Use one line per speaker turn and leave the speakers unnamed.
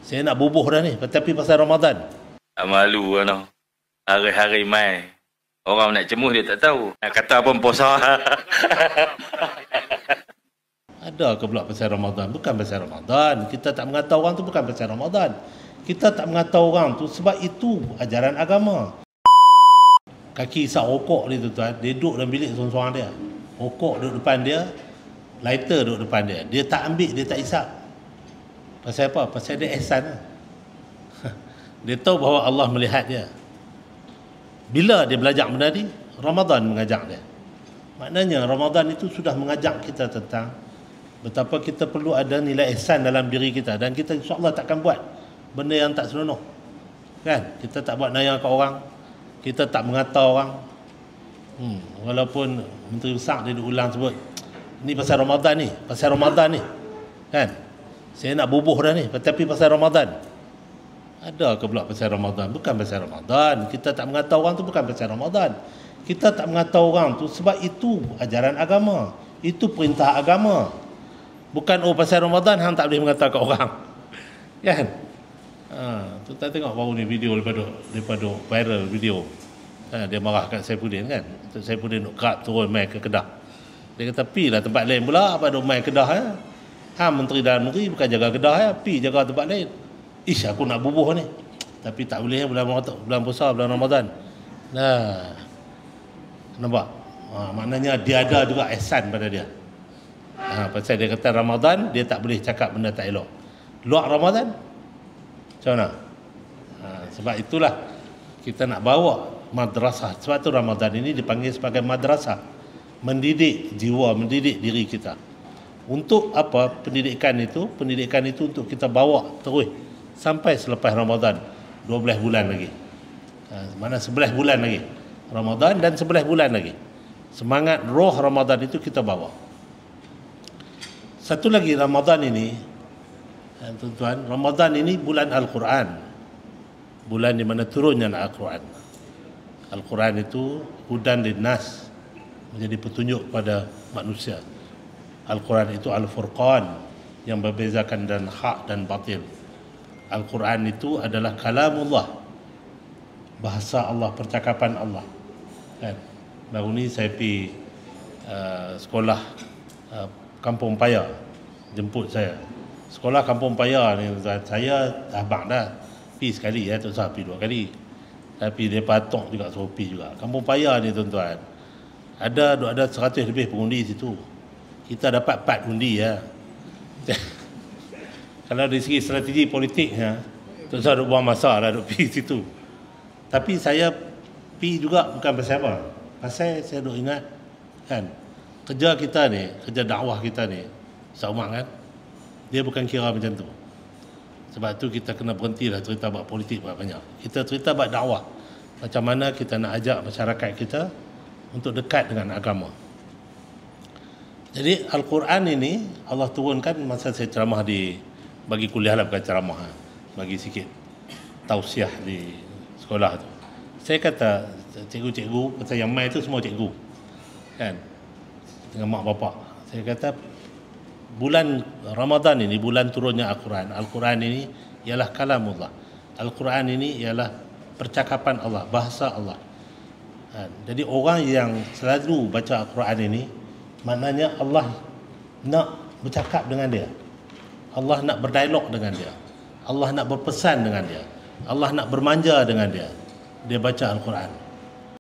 Saya nak bubuh dah ni, tapi pasal Ramadan.
Malu lah. Hari-hari mai. Orang nak cemuh dia tak tahu. Nak kata apa puasa.
Ada ke pula pasal Ramadan? Bukan pasal Ramadan. Kita tak mengata orang tu bukan pasal Ramadan. Kita tak mengata orang tu sebab itu ajaran agama. Kaki isap rokok ni tuan-tuan, dia duduk dalam bilik seorang-seorang dia. Rokok duduk depan dia, lighter duduk depan dia. Dia tak ambil, dia tak isap. Pasal apa? Pasal dia ihsan lah. Dia tahu bahawa Allah melihat dia. Bila dia belajar benda ni, Ramadan mengajak dia. Maknanya Ramadan itu sudah mengajak kita tentang betapa kita perlu ada nilai ihsan dalam diri kita. Dan kita insyaAllah takkan buat benda yang tak senonoh. Kan? Kita tak buat naya kat orang. Kita tak mengata orang. Walaupun Menteri Besar dia ulang sebut, ni pasal Ramadan ni. Pasal Ramadan ni. Kan? Saya nak bubuh dah ni. Tapi pasal Ramadan. Ada ke pula pasal Ramadan? Bukan pasal Ramadan. Kita tak mengata orang tu bukan pasal Ramadan. Kita tak mengata orang tu sebab itu ajaran agama. Itu perintah agama. Bukan pasal Ramadan hang tak boleh mengata kat orang. Kan? Tuan tengok baru ni video daripada viral video. Dia marah kat Saifuddin kan. Saifuddin duk kerap turun mai ke Kedah. Dia kata pi lah tempat lain pula apa duk mai Kedah ya. Menteri Dalam Negeri bukan jaga Kedah ya, pi jaga tempat lain. Ish, aku nak bubuh ni. Tapi tak boleh bulan puasa, bulan Ramadan. Nah. Nampak? Maknanya dia ada juga ihsan pada dia. Pasal dia kata Ramadan, dia tak boleh cakap benda tak elok. Luar Ramadan, macam mana? Sebab itulah kita nak bawa madrasah. Sebab tu Ramadan ini dipanggil sebagai madrasah. Mendidik jiwa, mendidik diri kita. Untuk apa pendidikan itu? Pendidikan itu untuk kita bawa terus sampai selepas Ramadan 12 bulan lagi. Mana 11 bulan lagi Ramadan dan 11 bulan lagi. Semangat roh Ramadan itu kita bawa. Satu lagi Ramadan ini, tuan-tuan, Ramadan ini bulan Al-Quran. Bulan di mana turunnya Al-Quran. Al-Quran itu hudan linnas, menjadi petunjuk pada manusia. Al-Quran itu Al-Furqan, yang membezakan dan hak dan batil. Al-Quran itu adalah kalamullah, bahasa Allah, percakapan Allah. Kan? Baru ni saya pergi sekolah Kampung Paya, jemput saya. Sekolah Kampung Paya ni, saya abang dah pergi sekali tak usah pergi 2 kali. Tapi dia patok juga suruh pergi juga. Kampung Paya ni tuan-tuan, ada 100 lebih pengundi situ. Kita dapat 4 undi ya. Kalau dari segi strategi politik tak usah buang masa lah duk pergi situ. Tapi saya pergi juga bukan pasal apa. Pasal saya duk ingat kan, kerja kita ni, kerja dakwah kita ni, Ustaz Umar kan, dia bukan kira macam tu. Sebab tu kita kena berhentilah cerita buat politik banyak. Kita cerita buat dakwah. Macam mana kita nak ajak masyarakat kita untuk dekat dengan agama. Jadi Al-Quran ini Allah turunkan masa saya ceramah bagi kuliah lah, bukan ceramah, bagi sikit tausiah di sekolah tu. Saya kata cikgu-cikgu, pasal yang mai tu semua cikgu kan, dengan mak bapak. Saya kata bulan Ramadan ini bulan turunnya Al-Quran. Al-Quran ini ialah kalamullah. Al-Quran ini ialah percakapan Allah, bahasa Allah. Jadi orang yang selalu baca Al-Quran ini, maknanya Allah nak bercakap dengan dia. Allah nak berdialog dengan dia. Allah nak berpesan dengan dia. Allah nak bermanja dengan dia. Dia baca Al-Quran.